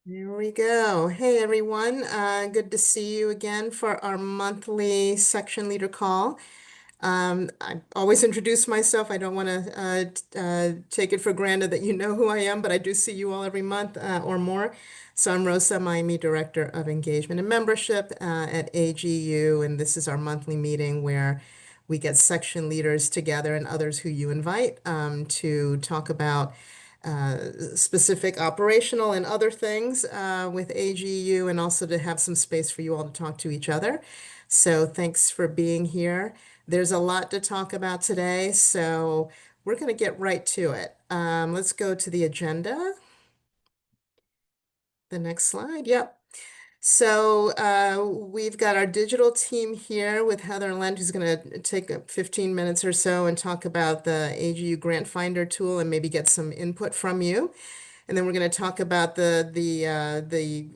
There we go. Hey, everyone. Good to see you again for our monthly section leader call. I always introduce myself. I don't want to take it for granted that you know who I am, but I do see you all every month or more. So I'm Rosa Miami, Director of Engagement and Membership at AGU, and this is our monthly meeting where we get section leaders together and others who you invite to talk about specific operational and other things with AGU, and also to have some space for you all to talk to each other. So thanks for being here. There's a lot to talk about today, so we're going to get right to it. Let's go to the agenda. The next slide. Yep. So we've got our digital team here with Heather Lent, who's going to take 15 minutes or so and talk about the AGU Grant Finder tool and maybe get some input from you. And then we're going to talk about the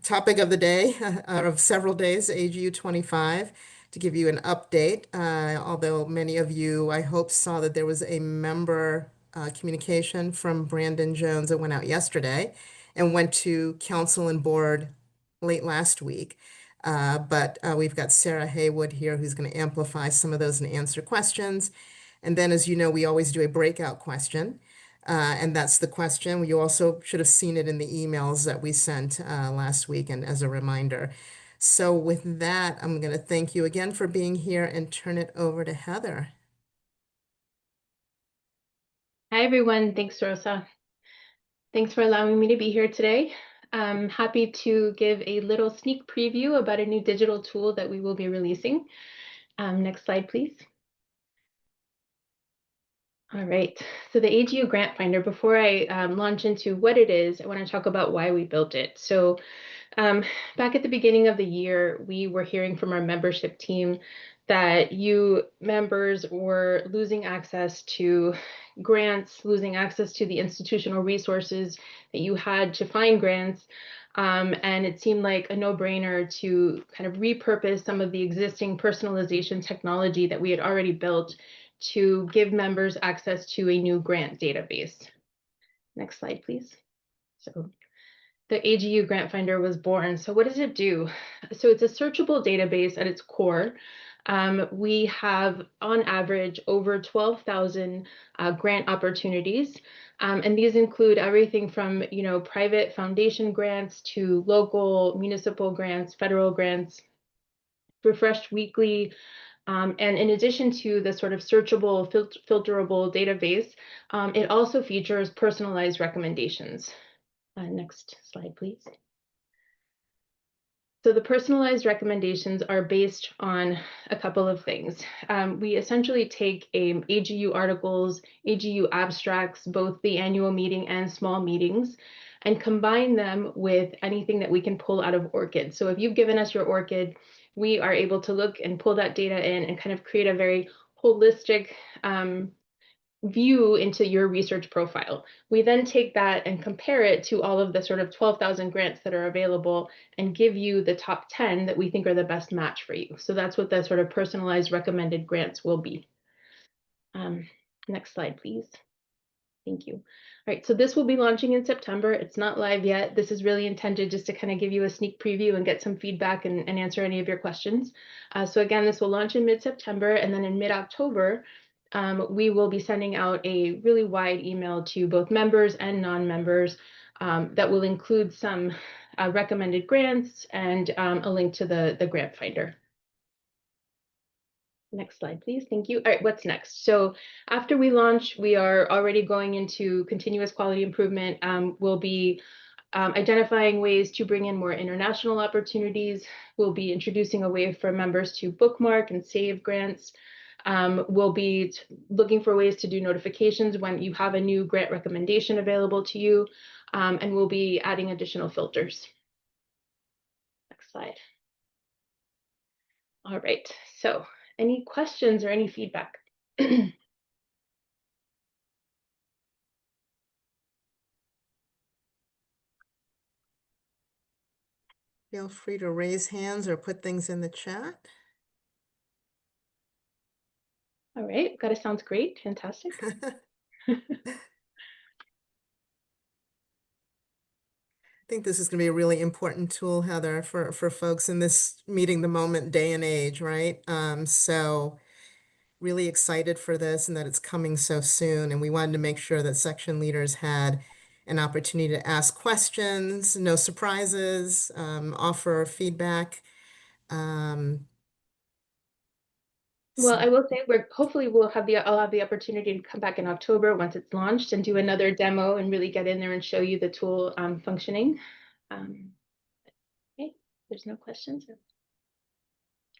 topic of the day, of several days, AGU 25, to give you an update. Although many of you, I hope, saw that there was a member communication from Brandon Jones that went out yesterday and went to council and board late last week. But we've got Sarah Haywood here who's going to amplify some of those and answer questions. And then, as you know, we always do a breakout question. And that's the question. You also should have seen it in the emails that we sent last week and as a reminder. So with that, I'm going to thank you again for being here and turn it over to Heather. Hi, everyone. Thanks, Rosa. Thanks for allowing me to be here today. I'm happy to give a little sneak preview about a new digital tool that we will be releasing. Next slide, please. All right, so the AGU Grant Finder, before I launch into what it is, I want to talk about why we built it. So back at the beginning of the year, we were hearing from our membership team that you members were losing access to grants, losing access to the institutional resources that you had to find grants. And it seemed like a no-brainer to kind of repurpose some of the existing personalization technology that we had already built to give members access to a new grant database. Next slide, please. So the AGU Grant Finder was born. So what does it do? So it's a searchable database at its core. We have, on average, over 12,000 grant opportunities. And these include everything from, private foundation grants to local municipal grants, federal grants, refreshed weekly. And in addition to the sort of searchable, filterable database, it also features personalized recommendations. Next slide, please. So the personalized recommendations are based on a couple of things. We essentially take AGU articles, AGU abstracts, both the annual meeting and small meetings, and combine them with anything that we can pull out of ORCID. So if you've given us your ORCID, we are able to look and pull that data in and kind of create a very holistic view into your research profile. We then take that and compare it to all of the sort of 12,000 grants that are available and give you the top 10 that we think are the best match for you. So that's what the sort of personalized recommended grants will be. Next slide, please. Thank you. All right, so this will be launching in September. It's not live yet. This is really intended just to kind of give you a sneak preview and get some feedback and answer any of your questions. So again, this will launch in mid-September, and then in mid-October, we will be sending out a really wide email to both members and non-members that will include some recommended grants and a link to the grant finder. Next slide, please. Thank you. All right, what's next? So after we launch, we are already going into continuous quality improvement. We'll be identifying ways to bring in more international opportunities. We'll be introducing a way for members to bookmark and save grants. We'll be looking for ways to do notifications when you have a new grant recommendation available to you, and we'll be adding additional filters. Next slide. All right, so any questions or any feedback? Feel free to raise hands or put things in the chat. All right, that sounds great. Fantastic. I think this is going to be a really important tool, Heather, for folks in this meeting the moment day and age, right? So really excited for this and that it's coming so soon. And we wanted to make sure that section leaders had an opportunity to ask questions, no surprises, offer feedback. Um, Well, so I will say we're hopefully I'll have the opportunity to come back in October once it's launched and do another demo and really get in there and show you the tool functioning. Um, okay, there's no questions.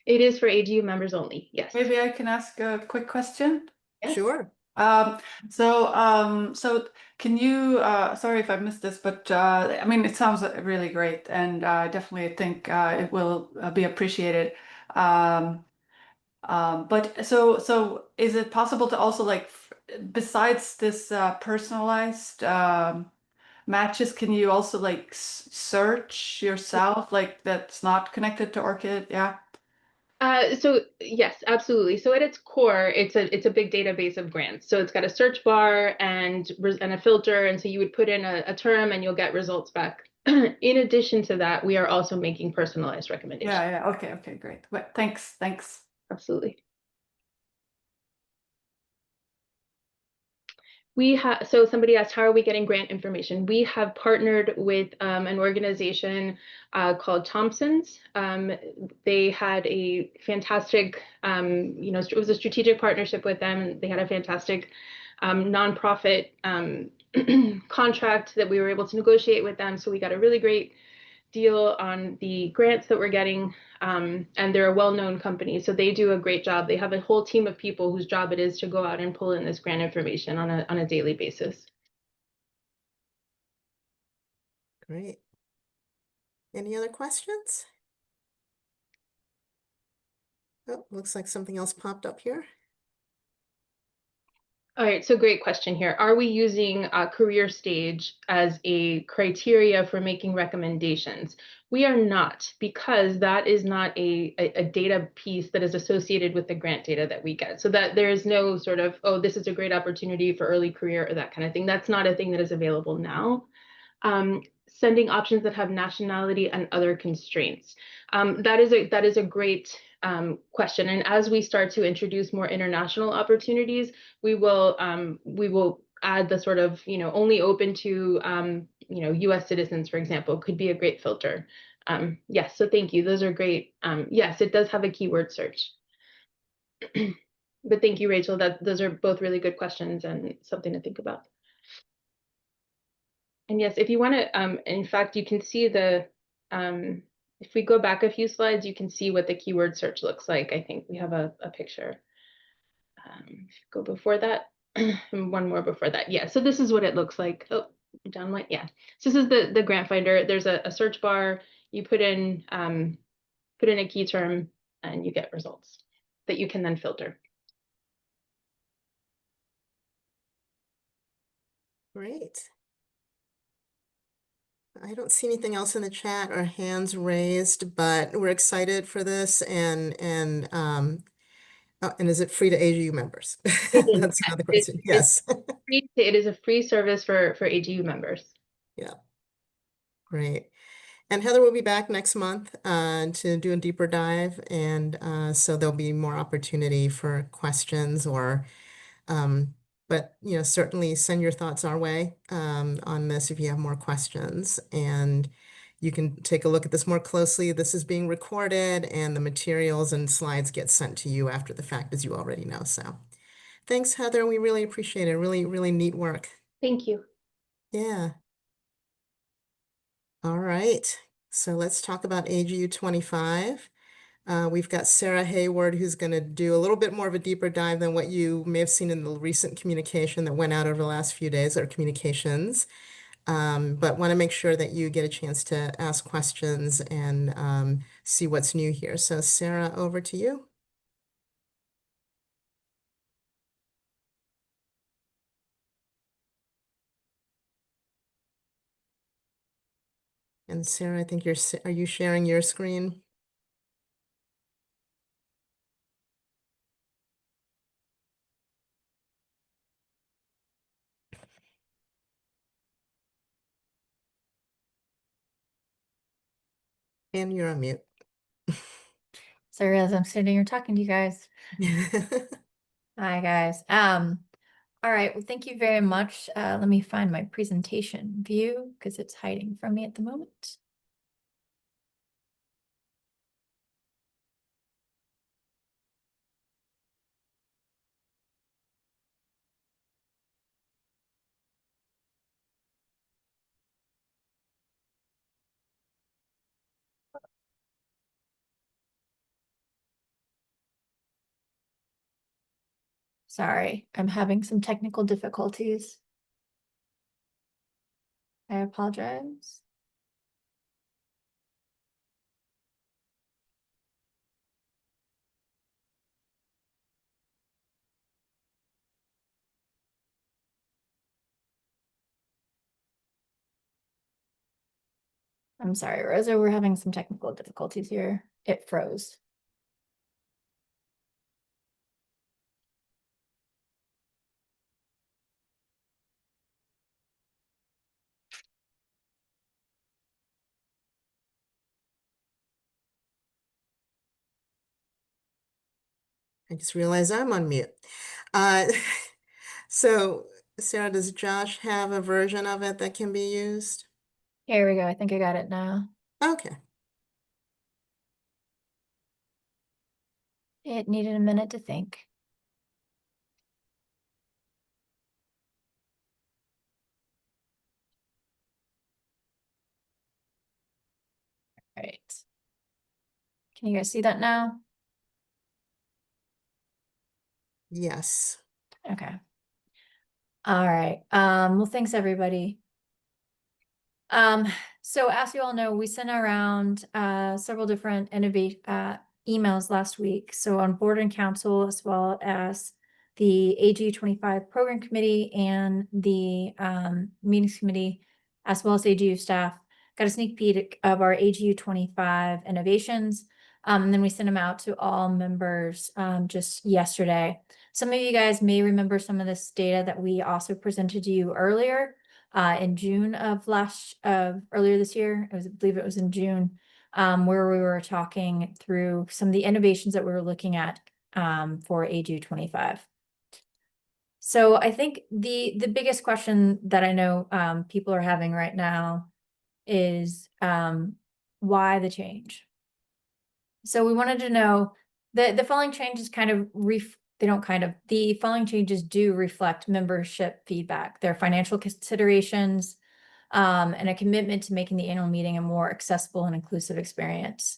It is for AGU members only. Yes. Maybe I can ask a quick question. Yes. sure. Um, so can you, sorry if I missed this, but I mean, it sounds really great, and I definitely think it will be appreciated. Um, but so is it possible to also like, besides this personalized matches, can you also like search yourself, like that's not connected to ORCID? Yeah. So yes, absolutely. So at its core, it's a big database of grants. So it's got a search bar and a filter, and so you would put in a term and you'll get results back. In addition to that, we are also making personalized recommendations. Yeah. Okay, great. Well, thanks. Absolutely. So somebody asked, how are we getting grant information? We have partnered with an organization called Thompson's. They had a fantastic, it was a strategic partnership with them, and they had a fantastic nonprofit contract that we were able to negotiate with them. So we got a really great deal on the grants that we're getting, and they're a well-known company, so they do a great job. They have a whole team of people whose job it is to go out and pull in this grant information on a daily basis. Great. Any other questions? Oh, looks like something else popped up here. All right, so great question here. Are we using a career stage as a criteria for making recommendations? We are not, because that is not a data piece that is associated with the grant data that we get. So that there is no sort of, oh, this is a great opportunity for early career or that kind of thing. That's not a thing that is available now. Sending options that have nationality and other constraints. That is a great question. And as we start to introduce more international opportunities, we will add the sort of, only open to US citizens, for example, could be a great filter. Yes, so thank you. Those are great. Yes, it does have a keyword search. But thank you, Rachel. Those are both really good questions and something to think about. And yes, if you want to, in fact, you can see if we go back a few slides, you can see what the keyword search looks like. I think we have a picture. Go before that, and one more before that. Yeah, so this is what it looks like. Oh, down one. Yeah, so this is the grant finder. There's a search bar. You put in a key term, and you get results that you can then filter. Great. I don't see anything else in the chat or hands raised, but we're excited for this and is it free to AGU members? That's another question. Yes. It is a free service for AGU members. Yeah. Great. And Heather will be back next month to do a deeper dive, and so there'll be more opportunity for questions but certainly send your thoughts our way on this if you have more questions, and you can take a look at this more closely. This is being recorded, and the materials and slides get sent to you after the fact, as you already know. So thanks, Heather. We really appreciate it. Really, really neat work. Thank you. Yeah. All right. So let's talk about AGU 25. We've got Sarah Hayward, who's going to do a little bit more of a deeper dive than what you may have seen in the recent communication that went out over the last few days, or communications. But want to make sure that you get a chance to ask questions and see what's new here. So Sarah, over to you. And Sarah, I think are you sharing your screen? And you're on mute. So I realize I'm sitting here talking to you guys. Hi, guys. All right. Well, thank you very much. Let me find my presentation view because it's hiding from me at the moment. Sorry, I'm having some technical difficulties. I apologize. I'm sorry, Rosa, we're having some technical difficulties here. It froze. I just realized I'm on mute. Uh, so Sarah, does Josh have a version of it that can be used? Here we go. I think I got it now. Okay. It needed a minute to think. All right. Can you guys see that now? Yes. Okay. All right. Well, thanks everybody. So as you all know, we sent around several different emails last week. So on board and council, as well as the AG 25 program committee and the meetings committee, as well as AGU staff, got a sneak peek of our AGU 25 innovations. And then we sent them out to all members just yesterday. Some of you guys may remember some of this data that we also presented to you earlier in June of earlier this year. I believe it was in June, where we were talking through some of the innovations that we were looking at for AGU 25. So I think the biggest question that I know people are having right now is why the change? So we wanted to know the following changes kind of the following changes do reflect membership feedback, their financial considerations, and a commitment to making the annual meeting a more accessible and inclusive experience.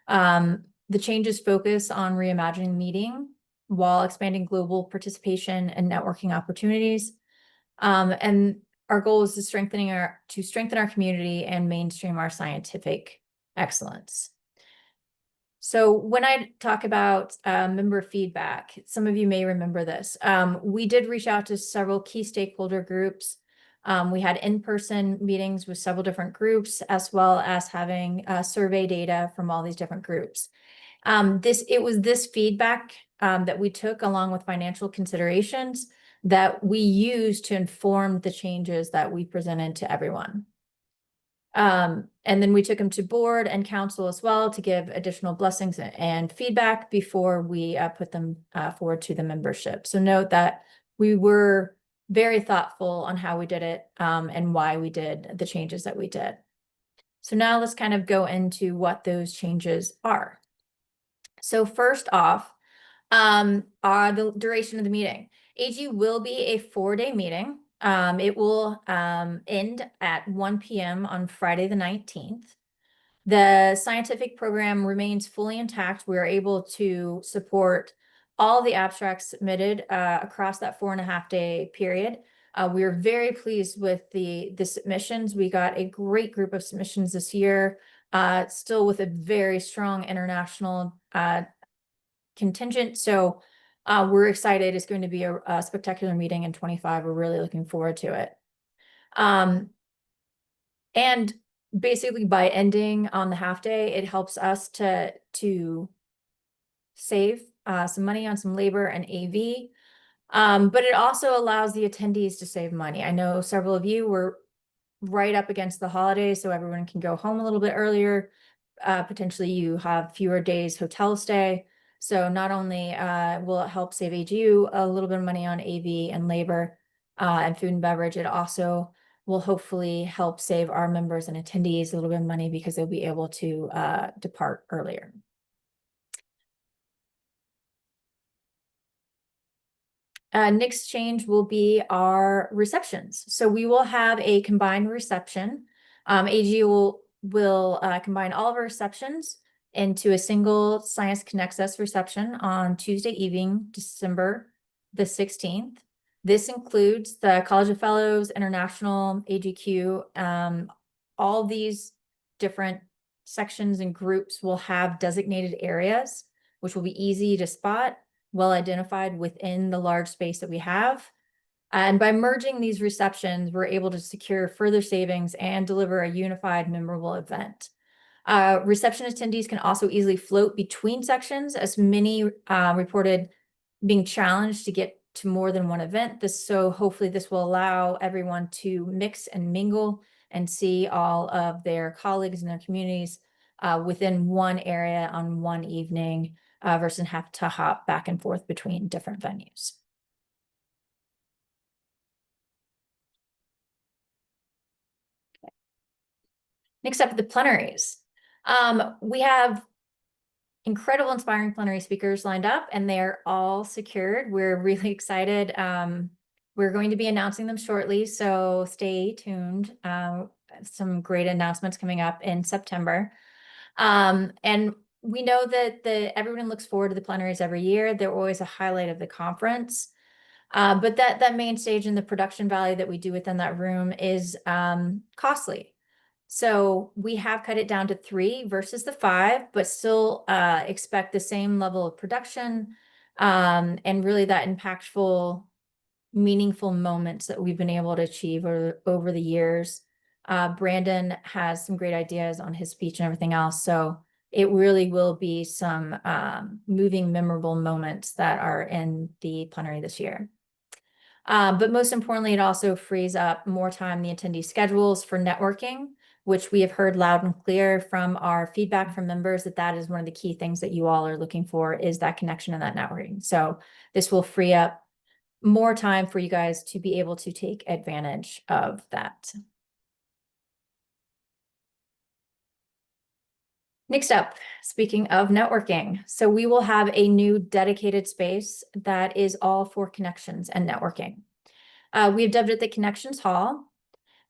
The changes focus on reimagining the meeting while expanding global participation and networking opportunities. And our goal is to strengthen our community and mainstream our scientific excellence. So when I talk about member feedback, some of you may remember this. We did reach out to several key stakeholder groups. We had in-person meetings with several different groups, as well as having survey data from all these different groups. It was this feedback that we took along with financial considerations that we used to inform the changes that we presented to everyone. And then we took them to board and council as well to give additional blessings and feedback before we put them forward to the membership. So note that we were very thoughtful on how we did it and why we did the changes that we did. So now let's kind of go into what those changes are. So first off, are the duration of the meeting. AG will be a 4-day meeting. It will end at 1 p.m. on Friday the 19th. The scientific program remains fully intact. We are able to support all the abstracts submitted across that 4.5-day period. We are very pleased with the submissions. We got a great group of submissions this year, still with a very strong international contingent. So we're excited. It's going to be a spectacular meeting in 25. We're really looking forward to it. And basically by ending on the half day, it helps us to save some money on some labor and AV. But it also allows the attendees to save money. I know several of you were right up against the holidays, so everyone can go home a little bit earlier. potentially you have fewer days hotel stay. So not only will it help save AGU a little bit of money on AV and labor and food and beverage, it also will hopefully help save our members and attendees a little bit of money because they'll be able to depart earlier. Next change will be our receptions. So we will have a combined reception. AGU will combine all of our receptions into a single Science Connects Us reception on Tuesday evening, December the 16th. This includes the College of Fellows, International, AGQ. All these different sections and groups will have designated areas, which will be easy to spot, well identified within the large space that we have. And by merging these receptions, we're able to secure further savings and deliver a unified, memorable event. Reception attendees can also easily float between sections, as many reported being challenged to get to more than one event. So hopefully this will allow everyone to mix and mingle and see all of their colleagues in their communities within one area on one evening versus have to hop back and forth between different venues. Next up, the plenaries. We have incredible, inspiring plenary speakers lined up, and they're all secured. We're really excited. We're going to be announcing them shortly, so stay tuned. Some great announcements coming up in September. And we know that everyone looks forward to the plenaries every year. They're always a highlight of the conference. But that main stage and the production value that we do within that room is costly. So we have cut it down to 3 versus the 5, but still expect the same level of production and really that impactful, meaningful moments that we've been able to achieve over the years. Brandon has some great ideas on his speech and everything else. So it really will be some moving, memorable moments that are in the plenary this year. But most importantly, it also frees up more time in the attendee schedules for networking, which we have heard loud and clear from our feedback from members that is one of the key things that you all are looking for, is that connection and that networking. So this will free up more time for you guys to be able to take advantage of that. Next up, speaking of networking, so we will have a new dedicated space that is all for connections and networking. We've dubbed it the Connections Hall.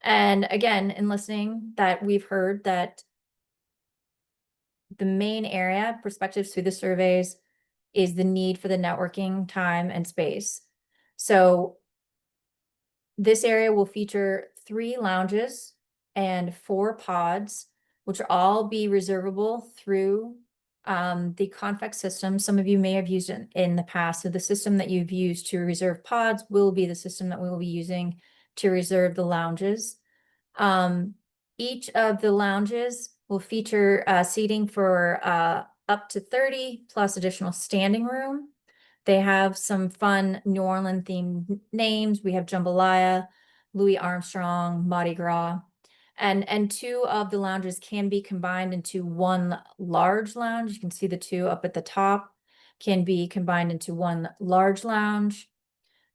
And again, in listening, that we've heard that the main area, perspectives through the surveys, is the need for the networking time and space. So this area will feature 3 lounges and 4 pods, which will all be reservable through the Convex system. Some of you may have used it in the past. So the system that you've used to reserve pods will be the system that we will be using to reserve the lounges. Each of the lounges will feature seating for up to 30 plus additional standing room. They have some fun New Orleans themed names. We have Jambalaya, Louis Armstrong, Mardi Gras. And 2 of the lounges can be combined into one large lounge. You can see the 2 up at the top can be combined into one large lounge.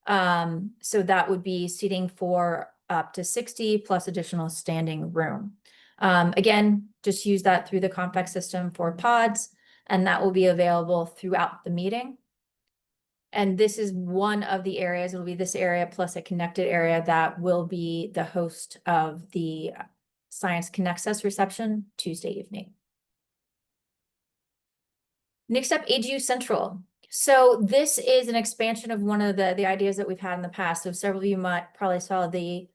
So that would be seating for up to 60 plus additional standing room. Again, just use that through the Convex system for pods, and that will be available throughout the meeting. And this is one of the areas, it'll be this area plus a connected area that will be the host of the Science Connects Us reception Tuesday evening. Next up, AGU Central. So this is an expansion of one of the ideas that we've had in the past. So several of you might probably saw the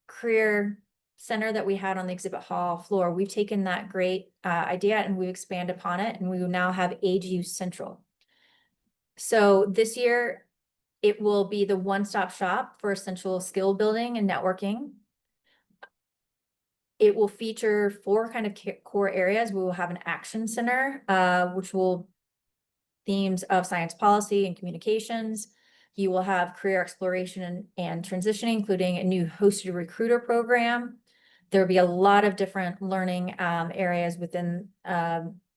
career center that we had on the exhibit hall floor. We've taken that great idea and we've expanded upon it, and we will now have AGU Central. So this year, it will be the one-stop shop for essential skill building and networking. It will feature 4 kind of core areas. We will have an action center, which will themes of science policy and communications. You will have career exploration and transitioning, including a new hosted recruiter program. There'll be a lot of different learning areas within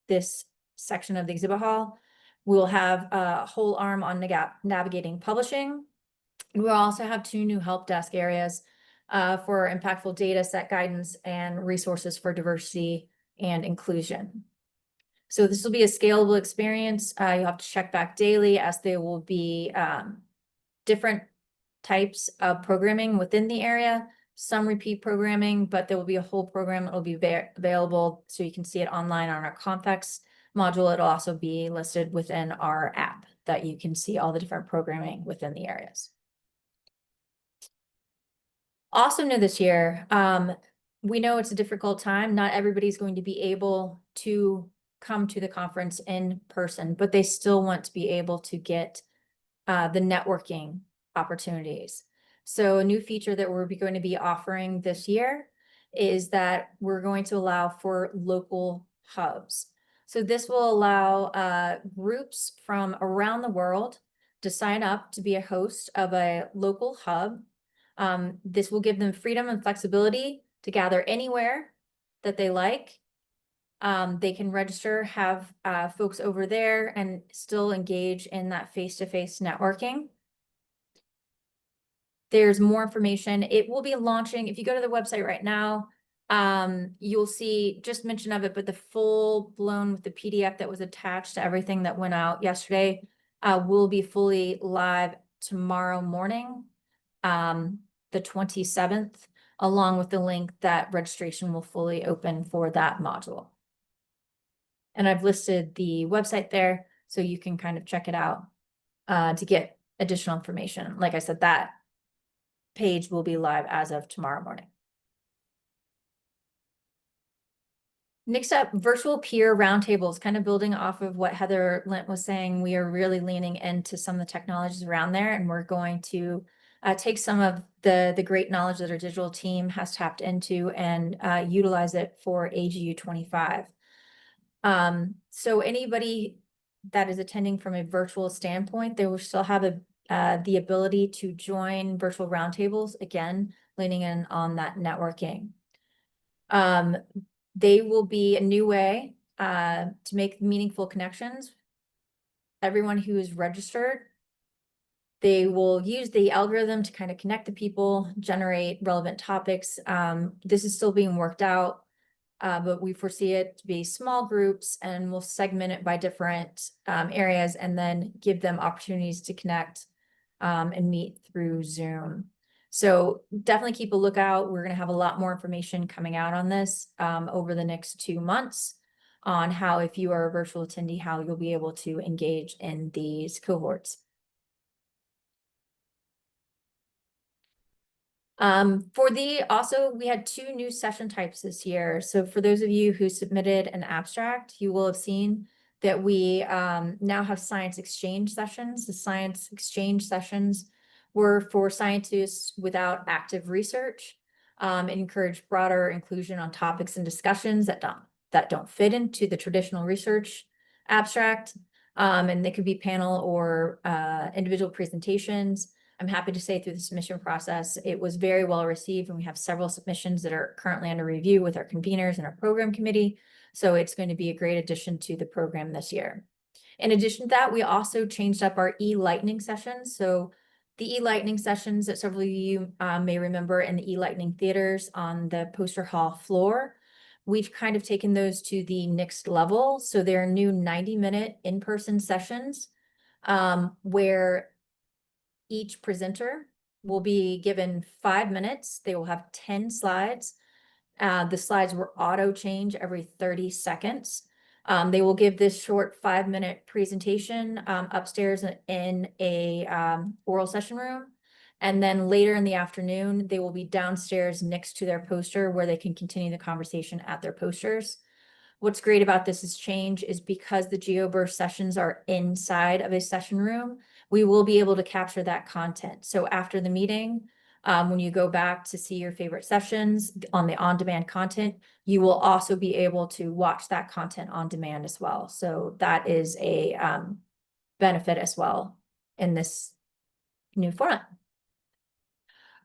this section of the exhibit hall. We'll have a whole arm on navigating publishing. We'll also have 2 new help desk areas for impactful data set guidance and resources for diversity and inclusion. So this will be a scalable experience. You'll have to check back daily, as there will be different types of programming within the area, some repeat programming, but there will be a whole program that will be available so you can see it online on our Complex module. It'll also be listed within our app that you can see all the different programming within the areas. Also new this year, we know it's a difficult time. Not everybody's going to be able to come to the conference in person, but they still want to be able to get the networking opportunities. So a new feature that we're going to be offering this year is that we're going to allow for local hubs. So this will allow groups from around the world to sign up to be a host of a local hub. This will give them freedom and flexibility to gather anywhere that they like. They can register, have folks over there, and still engage in that face-to-face networking. There's more information. It will be launching. If you go to the website right now, you'll see just mention of it, but the full blown with the PDF that was attached to everything that went out yesterday will be fully live tomorrow morning, the 27th, along with the link that registration will fully open for that module. And I've listed the website there so you can kind of check it out to get additional information. Like I said, that page will be live as of tomorrow morning. Next up, virtual peer roundtables, kind of building off of what Heather Lint was saying. We are really leaning into some of the technologies around there, and we're going to take some of the great knowledge that our digital team has tapped into and utilize it for AGU 25. So anybody that is attending from a virtual standpoint, they will still have the ability to join virtual roundtables, again, leaning in on that networking. They will be a new way to make meaningful connections. Everyone who is registered, they will use the algorithm to kind of connect the people, generate relevant topics. This is still being worked out. But we foresee it to be small groups, and we'll segment it by different areas and then give them opportunities to connect and meet through Zoom. So definitely keep a lookout. We're going to have a lot more information coming out on this over the next 2 months on how, if you are a virtual attendee, how you'll be able to engage in these cohorts. Also, we had 2 new session types this year. So for those of you who submitted an abstract, you will have seen that we now have science exchange sessions. The science exchange sessions were for scientists without active research, and encourage broader inclusion on topics and discussions that don't fit into the traditional research abstract. And they could be panel or individual presentations. I'm happy to say through the submission process, it was very well received, and we have several submissions that are currently under review with our conveners and our program committee. So it's going to be a great addition to the program this year. In addition to that, we also changed up our e-lightning sessions. So the e-lightning sessions that several of you may remember in the e-lightning theaters on the poster hall floor, we've kind of taken those to the next level. So they're new 90-minute in-person sessions where each presenter will be given 5 minutes. They will have 10 slides. The slides will auto change every 30 seconds. They will give this short 5-minute presentation upstairs in a oral session room. And then later in the afternoon, they will be downstairs next to their poster where they can continue the conversation at their posters. What's great about this change is because the GeoBurst sessions are inside of a session room, we will be able to capture that content. So after the meeting, when you go back to see your favorite sessions on the on-demand content, you will also be able to watch that content on demand as well. So that is a benefit as well in this new format.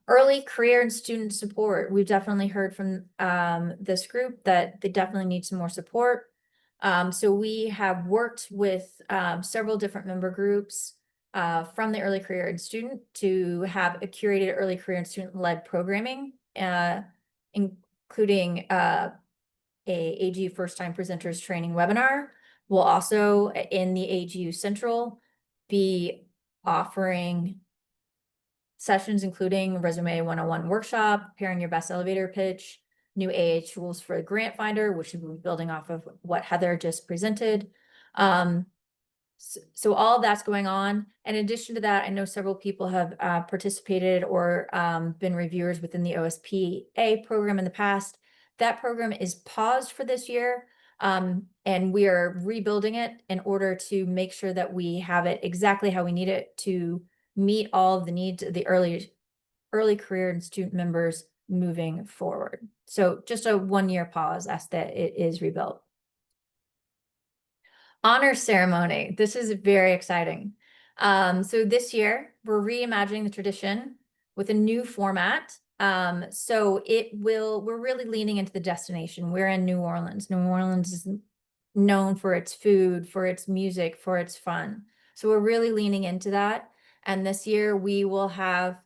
Early career and student support. We've definitely heard from this group that they definitely need some more support. So we have worked with several different member groups from the early career and student to have a curated early career and student-led programming, including a AGU first-time presenters training webinar. We'll also, in the AGU Central, be offering sessions including Resume 101 workshop, preparing your best elevator pitch, new AA tools for the grant finder, which we're building off of what Heather just presented. So all of that's going on. In addition to that, I know several people have participated or been reviewers within the OSPA program in the past. That program is paused for this year, and we are rebuilding it in order to make sure that we have it exactly how we need it to meet all of the needs of the early career and student members moving forward. So just a 1-year pause as that it is rebuilt. Honor ceremony. This is very exciting. So this year we're reimagining the tradition with a new format. So we're really leaning into the destination. We're in New Orleans. New Orleans is known for its food, for its music, for its fun. So we're really leaning into that. And this year we will have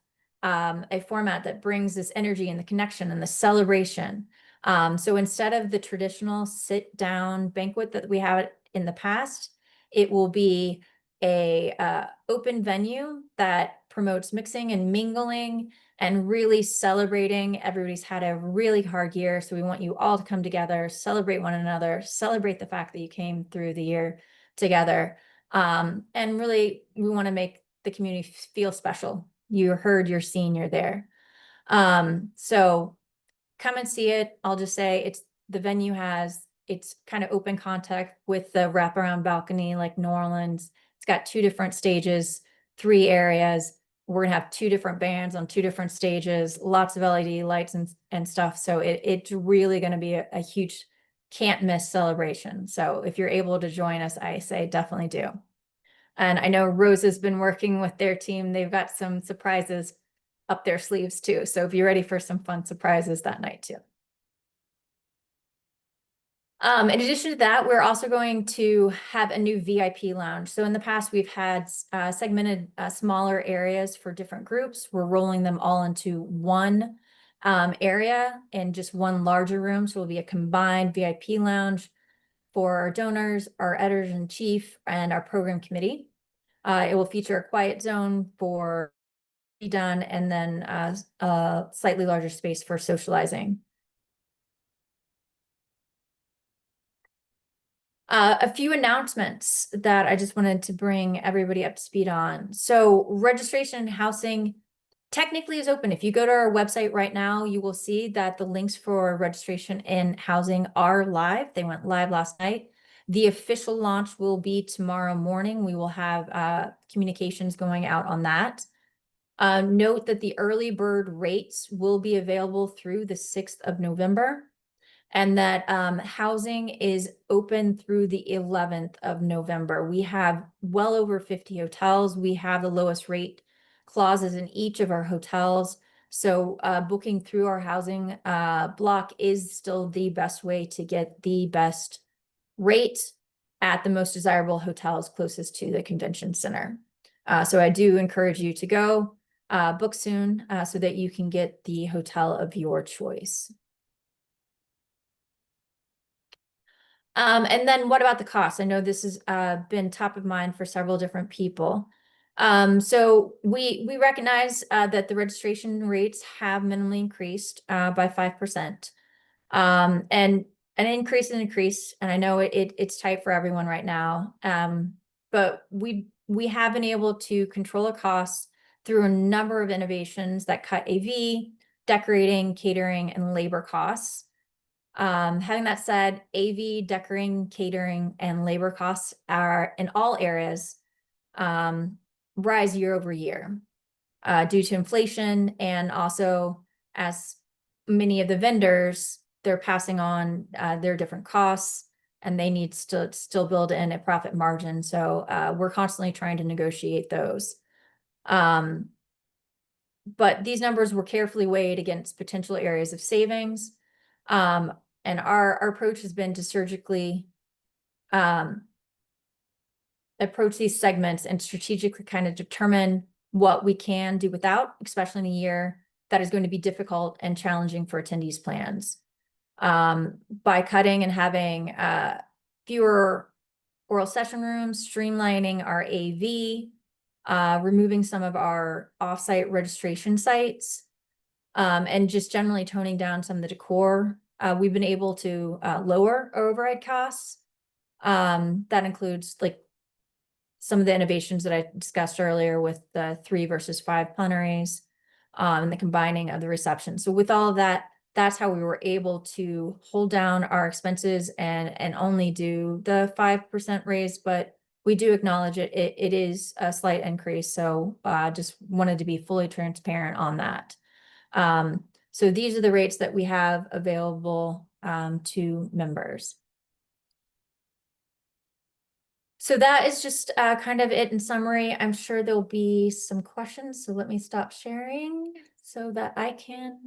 a format that brings this energy and the connection and the celebration. So instead of the traditional sit down banquet that we have in the past, it will be a open venue that promotes mixing and mingling and really celebrating. Everybody's had a really hard year, so we want you all to come together, celebrate one another, celebrate the fact that you came through the year together. And really, we want to make the community feel special. You heard, you're seen, you're there. So come and see it. I'll just say the venue it's kind of open contact with the wraparound balcony like New Orleans. It's got 2 different stages, 3 areas. We're gonna have 2 different bands on 2 different stages, lots of LED lights and stuff. So it's really gonna be a huge can't miss celebration. So if you're able to join us, I say definitely do. And I know Rose has been working with their team. They've got some surprises up their sleeves too. So if you're ready for some fun surprises that night too. In addition to that, we're also going to have a new VIP lounge. So in the past, we've had segmented smaller areas for different groups. We're rolling them all into one area and just one larger room. So it'll be a combined VIP lounge for our donors, our editors-in-chief, and our program committee. It will feature a quiet zone for be done and then a slightly larger space for socializing. A few announcements that I just wanted to bring everybody up to speed on. So registration and housing technically is open. If you go to our website right now, you will see that the links for registration and housing are live. They went live last night. The official launch will be tomorrow morning. We will have communications going out on that. Note that the early bird rates will be available through the 6th of November. And that housing is open through the 11th of November. We have well over 50 hotels. We have the lowest rate clauses in each of our hotels. So booking through our housing block is still the best way to get the best rate at the most desirable hotels closest to the convention center. So I do encourage you to go book soon so that you can get the hotel of your choice. And then what about the cost? I know this has been top of mind for several different people. So we recognize that the registration rates have minimally increased by 5%. And an increase, and I know it's tight for everyone right now. But we have been able to control the costs through a number of innovations that cut AV, decorating, catering, and labor costs. Having that said, AV, decorating, catering, and labor costs are in all areas rise year over year due to inflation, and also as many of the vendors, they're passing on their different costs and they need to still build in a profit margin. So we're constantly trying to negotiate those. but these numbers were carefully weighed against potential areas of savings. And our approach has been to surgically approach these segments and strategically kind of determine what we can do without, especially in a year that is going to be difficult and challenging for attendees' plans. By cutting and having fewer oral session rooms, streamlining our AV, removing some of our offsite registration sites, and just generally toning down some of the decor, we've been able to lower our override costs. That includes like some of the innovations that I discussed earlier with the 3 versus 5 plenaries, and the combining of the reception. So with all of that, that's how we were able to hold down our expenses and only do the 5% raise, but we do acknowledge it. It is a slight increase. So just wanted to be fully transparent on that. So these are the rates that we have available to members. So that is just kind of it in summary. I'm sure there'll be some questions, so let me stop sharing so that I can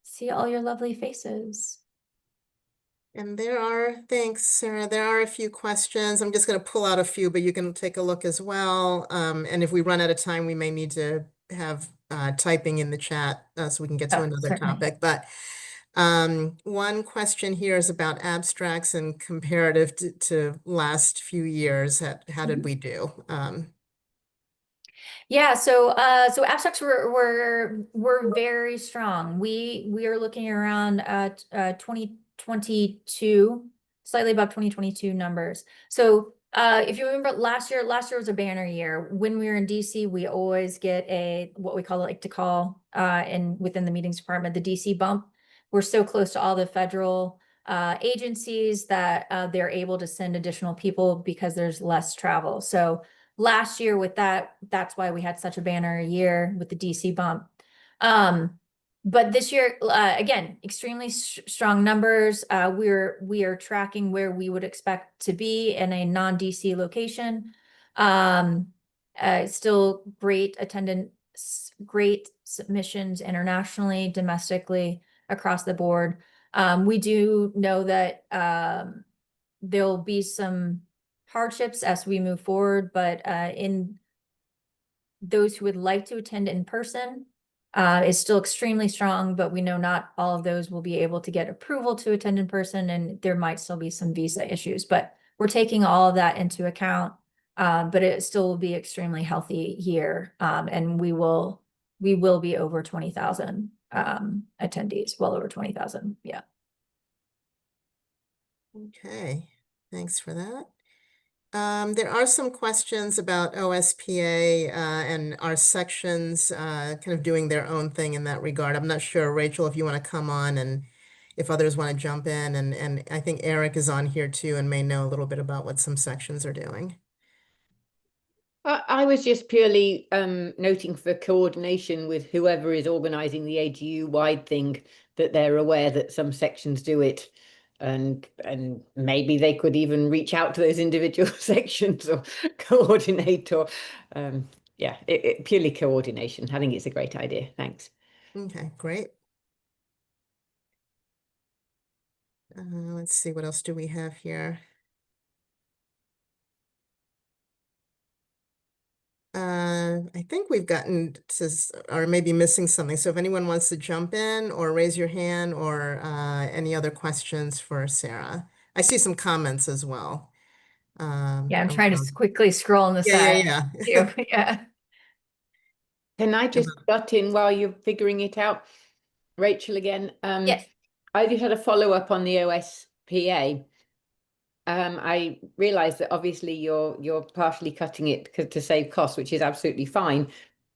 see all your lovely faces. And thanks, Sarah. There are a few questions. I'm just going to pull out a few, but you can take a look as well. And if we run out of time, we may need to have typing in the chat so we can get to another certainly. topic. But one question here is about abstracts and comparative to last few years. How did we do? Yeah, so abstracts were very strong. We are looking around 2022, slightly above 2022 numbers. So if you remember last year was a banner year. When we were in DC, we always get what we like to call within the meetings department, the DC bump. We're so close to all the federal agencies that they're able to send additional people because there's less travel. So last year with that's why we had such a banner year with the DC bump. But this year, again, extremely strong numbers. We are tracking where we would expect to be in a non-DC location. Still great attendance, great submissions internationally, domestically, across the board. We do know that there'll be some hardships as we move forward, but in those who would like to attend in person is still extremely strong, but we know not all of those will be able to get approval to attend in person, and there might still be some visa issues, but we're taking all of that into account. But it still will be extremely healthy year, and we will be over 20,000 attendees, well over 20,000. Yeah. Okay, thanks for that. There are some questions about OSPA and our sections kind of doing their own thing in that regard. I'm not sure, Rachel, if you want to come on and if others want to jump in. And I think Eric is on here too and may know a little bit about what some sections are doing. I was just purely noting for coordination with whoever is organizing the AGU-wide thing that they're aware that some sections do it, and maybe they could even reach out to those individual sections or coordinate, or yeah, purely coordination. I think it's a great idea. Thanks. Okay, great. Let's see, what else do we have here? I think we've gotten to, or maybe missing something. So if anyone wants to jump in or raise your hand or any other questions for Sarah. I see some comments as well. Yeah, I'm trying to quickly scroll on the side. Yeah. Can I just butt in while you're figuring it out, Rachel, again? Yes. I just had a follow-up on the OSPA. I realize that obviously you're partially cutting it to save costs, which is absolutely fine.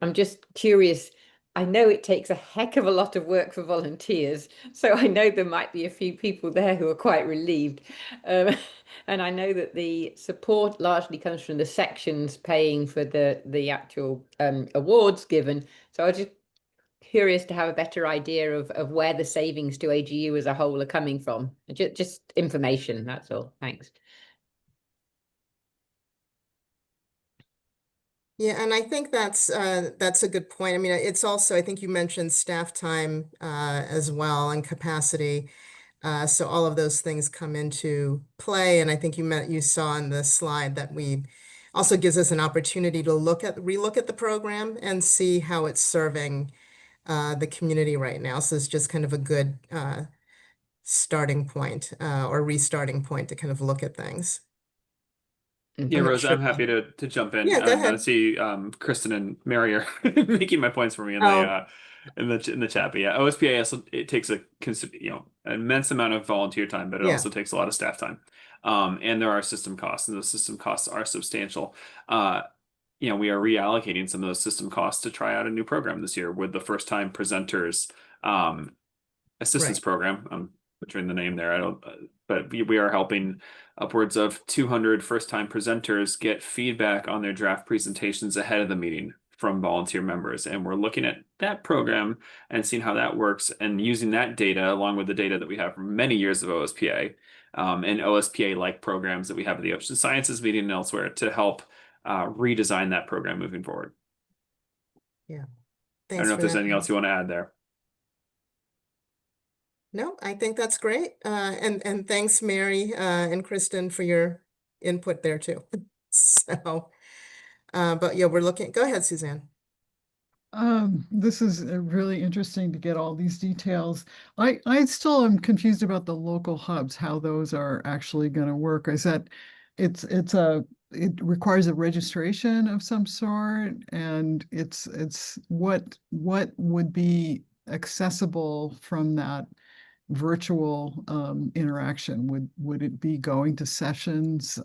I'm just curious. I know it takes a heck of a lot of work for volunteers, so I know there might be a few people there who are quite relieved. And I know that the support largely comes from the sections paying for the actual awards given. So I was just curious to have a better idea of where the savings to AGU as a whole are coming from. Just information, that's all. Thanks. Yeah, and I think that's a good point. I mean, it's also, I think you mentioned staff time as well and capacity. So all of those things come into play, and I think you saw in the slide that we also gives us an opportunity to relook at the program and see how it's serving the community right now. So it's just kind of a good starting point or restarting point to kind of look at things. Yeah, I'm not Rosa, sure. I'm happy to jump in. Yeah, go I ahead. see Kristen and Mary are making my points for me in Oh. the chat. But yeah, OSPA also, it takes an immense amount of volunteer time, but it Yeah. also takes a lot of staff time. And there are system costs, and those system costs are substantial. We are reallocating some of those system costs to try out a new program this year with the first time presenters assistance Right. program. I'm butchering the name there. I don't, but we are helping upwards of 200 first-time presenters get feedback on their draft presentations ahead of the meeting from volunteer members. And we're looking at that program and seeing how that works and using that data along with the data that we have from many years of OSPA and OSPA-like programs that we have at the Ocean Sciences meeting and elsewhere to help redesign that program moving forward. Yeah. I Thanks don't know if for there's that. anything else you want to add there. No, I think that's great. And thanks, Mary and Kristen, for your input there too. So, but yeah, go ahead, Suzanne. This is really interesting to get all these details. I still am confused about the local hubs, how those are actually going to work. Is that it requires a registration of some sort, and it's what would be accessible from that virtual interaction? Would it be going to sessions,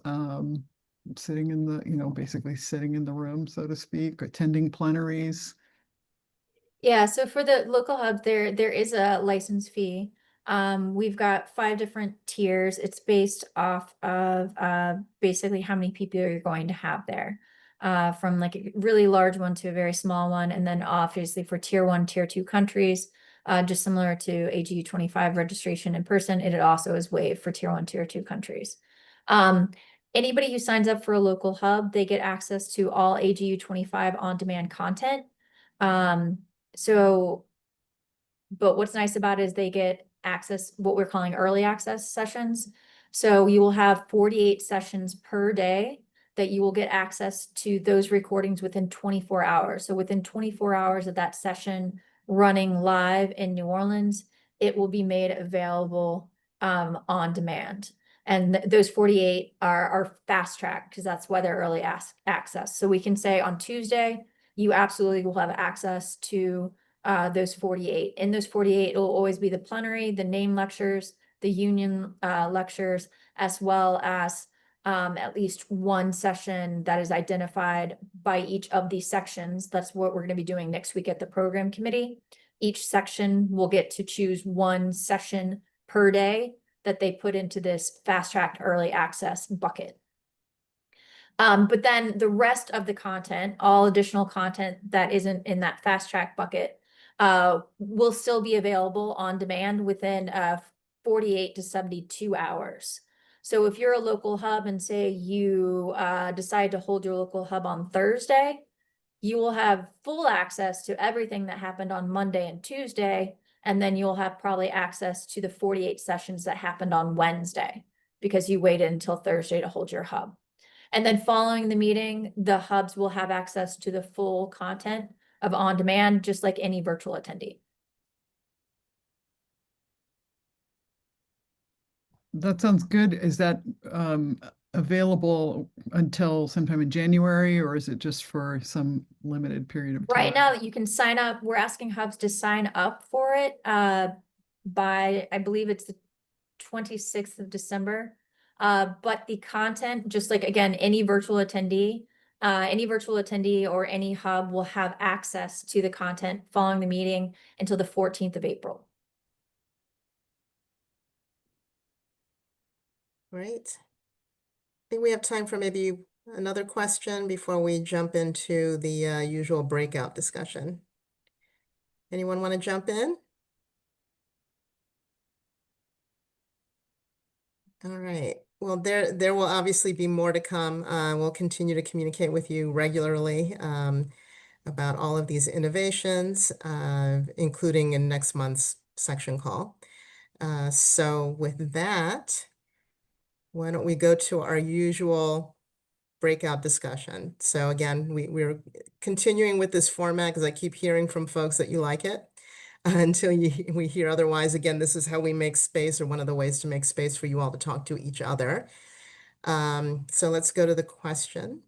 sitting in the, basically sitting in the room, so to speak, attending plenaries? Yeah, so for the local hub, there is a license fee. We've got 5 different tiers. It's based off of basically how many people you're going to have there. From like a really large one to a very small one, and then obviously for tier 1, tier 2 countries, just similar to AGU 25 registration in person, it also is waived for tier 1, tier 2 countries. Anybody who signs up for a local hub, they get access to all AGU 25 on-demand content. But what's nice about it is they get access, what we're calling early access sessions. So you will have 48 sessions per day that you will get access to those recordings within 24 hours. So within 24 hours of that session running live in New Orleans, it will be made available on demand. And those 48 are fast track because that's why they're early access. So we can say on Tuesday, you absolutely will have access to those 48. In those 48, it will always be the plenary, the name lectures, the union lectures, as well as at least one session that is identified by each of these sections. That's what we're going to be doing next week at the program committee. Each section will get to choose one session per day that they put into this fast track early access bucket. But then the rest of the content, all additional content that isn't in that fast track bucket, will still be available on demand within 48 to 72 hours. So if you're a local hub and say you decide to hold your local hub on Thursday, you will have full access to everything that happened on Monday and Tuesday, and then you'll have probably access to the 48 sessions that happened on Wednesday because you waited until Thursday to hold your hub. And then following the meeting, the hubs will have access to the full content of on demand, just like any virtual attendee. That sounds good. Is that available until sometime in January, or is it just for some limited period of time? Right now, you can sign up. We're asking hubs to sign up for it by, I believe it's the 26th of December. But the content, just like, again, any virtual attendee or any hub will have access to the content following the meeting until the 14th of April. Great. I think we have time for maybe another question before we jump into the usual breakout discussion. Anyone want to jump in? All right. Well, there will obviously be more to come. We'll continue to communicate with you regularly about all of these innovations, including in next month's section call. So with that, why don't we go to our usual breakout discussion? So again, we're continuing with this format because I keep hearing from folks that you like it. Until we hear otherwise, again, this is how we make space, or one of the ways to make space for you all to talk to each other. So let's go to the question.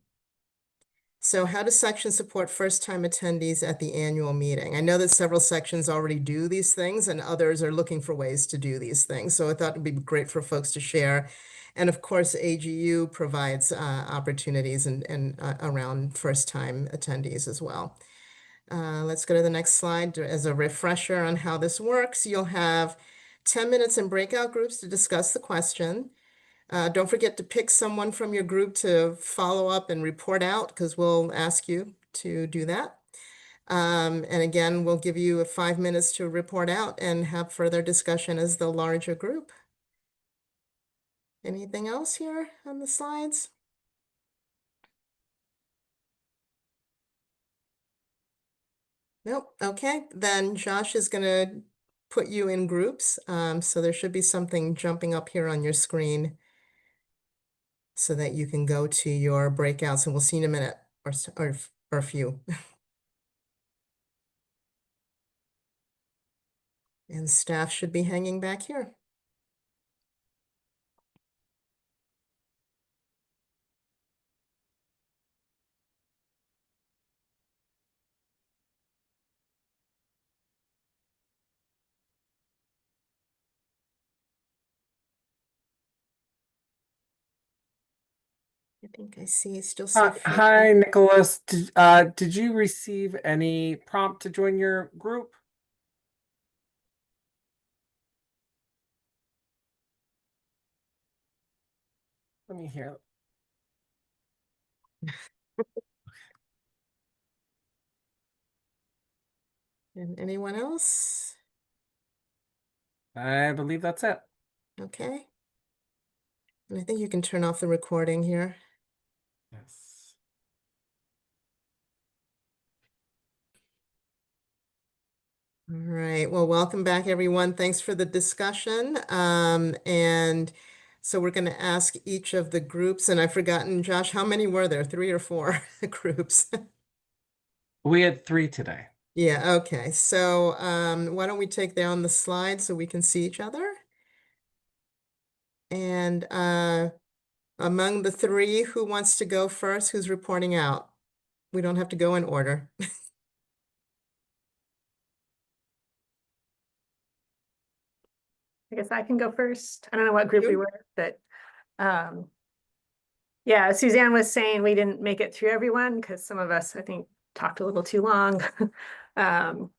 So how does section support first-time attendees at the annual meeting? I know that several sections already do these things and others are looking for ways to do these things. So I thought it'd be great for folks to share. And of course, AGU provides opportunities and around first-time attendees as well. Let's go to the next slide. As a refresher on how this works, you'll have 10 minutes in breakout groups to discuss the question. Don't forget to pick someone from your group to follow up and report out, because we'll ask you to do that. And again, we'll give you 5 minutes to report out and have further discussion as the larger group. Anything else here on the slides? Nope. Okay, then Josh is going to put you in groups. So there should be something jumping up here on your screen so that you can go to your breakouts, and we'll see in a minute or a few. And staff should be hanging back here. I think I see still see a few. Hi, Nicholas. Did you receive any prompt to join your group? Let me hear. And anyone else? I believe that's it. Okay. And I think you can turn off the recording here. Yes. All right. Well, welcome back, everyone. Thanks for the discussion. And so we're going to ask each of the groups, and I've forgotten, Josh, how many were there? 3 or 4 groups? We had 3 today. Yeah, okay. So why don't we take down the slide so we can see each other? And among the 3, who wants to go first? Who's reporting out? We don't have to go in order. I guess I can go first. I don't know what group we You? were, but yeah, Suzanne was saying we didn't make it through everyone because some of us, I think, talked a little too long. But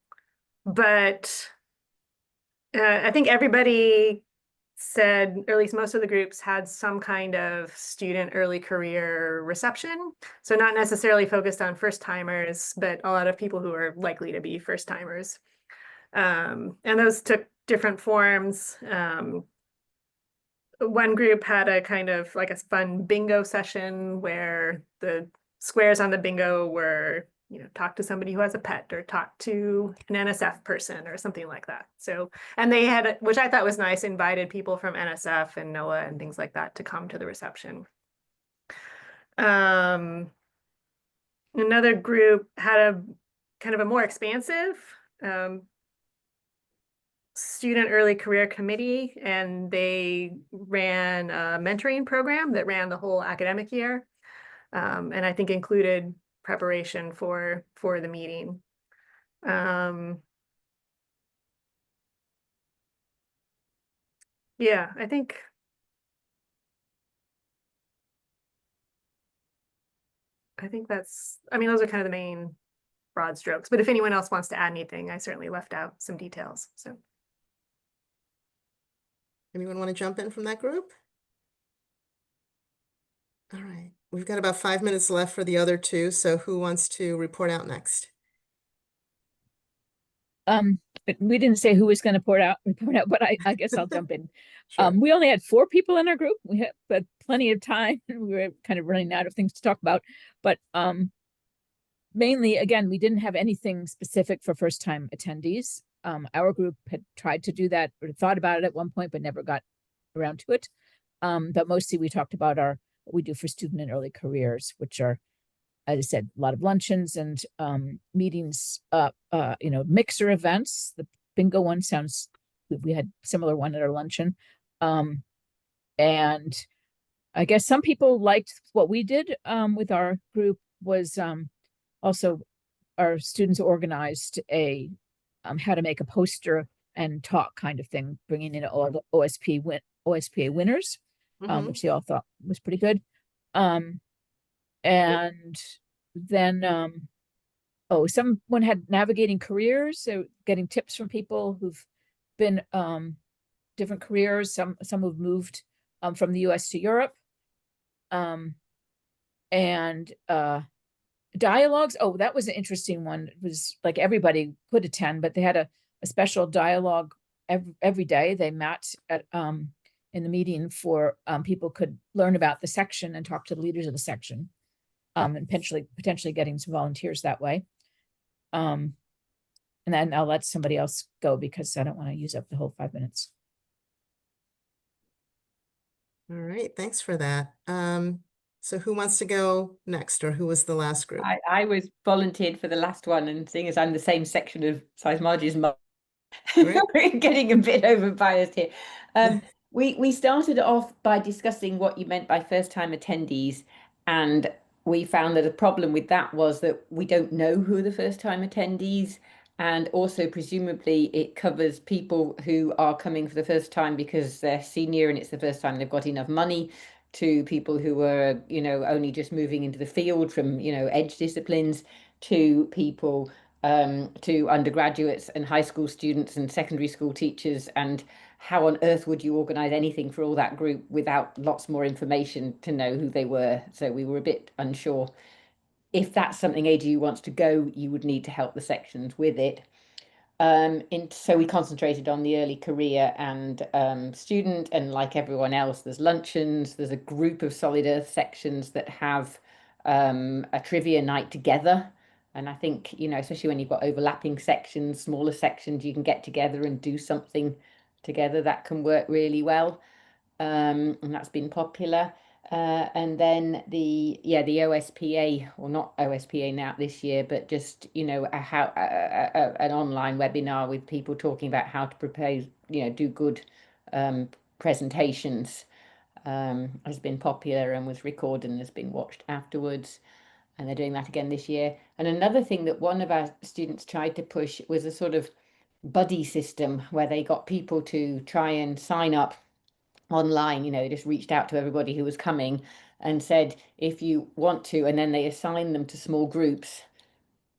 I think everybody said, or at least most of the groups had some kind of student early career reception. So not necessarily focused on first timers, but a lot of people who are likely to be first timers. And those took different forms. One group had a kind of like a fun bingo session where the squares on the bingo were, talk to somebody who has a pet or talk to an NSF person or something like that. So, and they had, which I thought was nice, invited people from NSF and NOAA and things like that to come to the reception. Another group had a kind of a more expansive student early career committee, and they ran a mentoring program that ran the whole academic year, and I think included preparation for the meeting. Yeah, I think that's, I mean, those are kind of the main broad strokes, but if anyone else wants to add anything, I certainly left out some details. So Anyone want to jump in from that group? All right, we've got about 5 minutes left for the other 2. So who wants to report out next? But we didn't say who was going to report out, but I guess I'll jump in. Sure. We only had 4 people in our group. We had but plenty of time. We were kind of running out of things to talk about, but mainly, again, we didn't have anything specific for first-time attendees. Our group had tried to do that or thought about it at one point, but never got around to it. But mostly we talked about what we do for student and early careers, which are, as I said, a lot of luncheons and meetings, mixer events. The bingo one sounds, we had similar one at our luncheon. And I guess some people liked what we did with our group was also our students organized a how to make a poster and talk kind of thing, bringing in all the OSPA winners, which they all thought was pretty good. And then, someone had navigating careers, so getting tips from people who've been different careers, some who've moved from the US to Europe. And dialogues. Oh, that was an interesting one. It was like everybody could attend, but they had a special dialogue every day. They met at in the meeting for people could learn about the section and talk to the leaders of the section, and potentially getting some volunteers that way. And then I'll let somebody else go because I don't want to use up the whole 5 minutes. All right, thanks for that. So who wants to go next, or who was the last group? I was volunteered for the last one, and seeing as I'm the same section of Margie's mum, Great. we're getting a bit over biased here. We started off by discussing what you meant by first-time attendees, and we found that a problem with that was that we don't know who are the first-time attendees, and also presumably it covers people who are coming for the first time because they're senior and it's the first time they've got enough money, to people who are, only just moving into the field from, edge disciplines, to people, to undergraduates and high school students and secondary school teachers. And how on earth would you organize anything for all that group without lots more information to know who they were? So we were a bit unsure. If that's something AGU wants to go, you would need to help the sections with it. So we concentrated on the early career and student, and like everyone else, there's luncheons, there's a group of Solid Earth sections that have a trivia night together. And I think, especially when you've got overlapping sections, smaller sections, you can get together and do something together that can work really well. And that's been popular. And then the OSPA, or not OSPA now this year, but just an online webinar with people talking about how to propose, do good presentations, has been popular and was recorded and has been watched afterwards. And they're doing that again this year. And another thing that one of our students tried to push was a sort of buddy system where they got people to try and sign up online. They just reached out to everybody who was coming and said, if you want to, and then they assigned them to small groups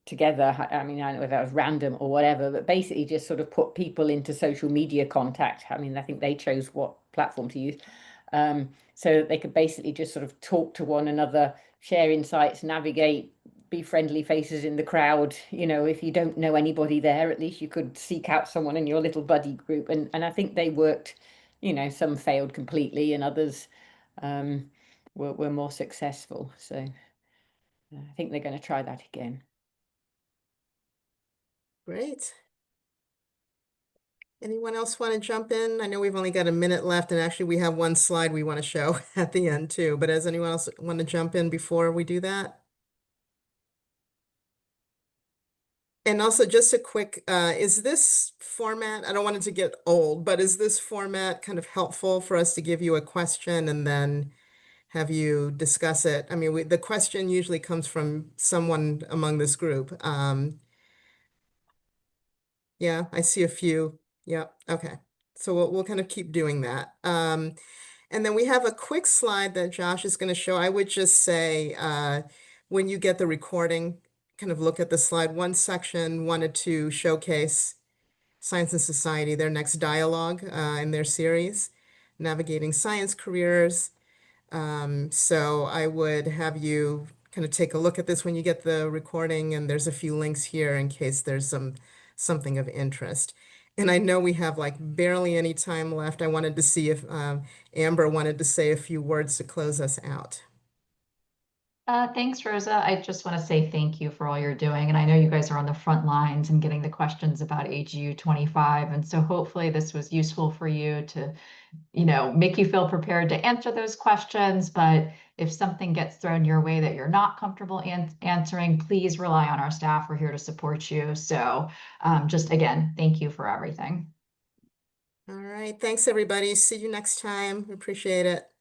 together. I mean, I don't know if that was random or whatever, but basically just sort of put people into social media contact. I mean, I think they chose what platform to use. So that they could basically just sort of talk to one another, share insights, navigate, be friendly faces in the crowd. If you don't know anybody there, at least you could seek out someone in your little buddy group. And I think they worked. Some failed completely and others were more successful. So I think they're going to try that again. Great. Anyone else want to jump in? I know we've only got a minute left, and actually we have one slide we want to show at the end too, but does anyone else want to jump in before we do that? And also just a quick, is this format, I don't want it to get old, but is this format kind of helpful for us to give you a question and then have you discuss it? I mean, the question usually comes from someone among this group. Yeah, I see a few. Yeah, okay. So we'll kind of keep doing that. And then we have a quick slide that Josh is going to show. I would just say, when you get the recording, kind of look at the slide. One section wanted to showcase Science and Society, their next dialogue in their series, Navigating Science Careers. So I would have you kind of take a look at this when you get the recording, and there's a few links here in case there's some something of interest. And I know we have like barely any time left. I wanted to see if Amber wanted to say a few words to close us out. Thanks, Rosa. I just want to say thank you for all you're doing. And I know you guys are on the front lines and getting the questions about AGU 25. And so hopefully this was useful for you to, make you feel prepared to answer those questions. But if something gets thrown your way that you're not comfortable answering, please rely on our staff. We're here to support you. So just again, thank you for everything. All right. Thanks, everybody. See you next time. We appreciate it.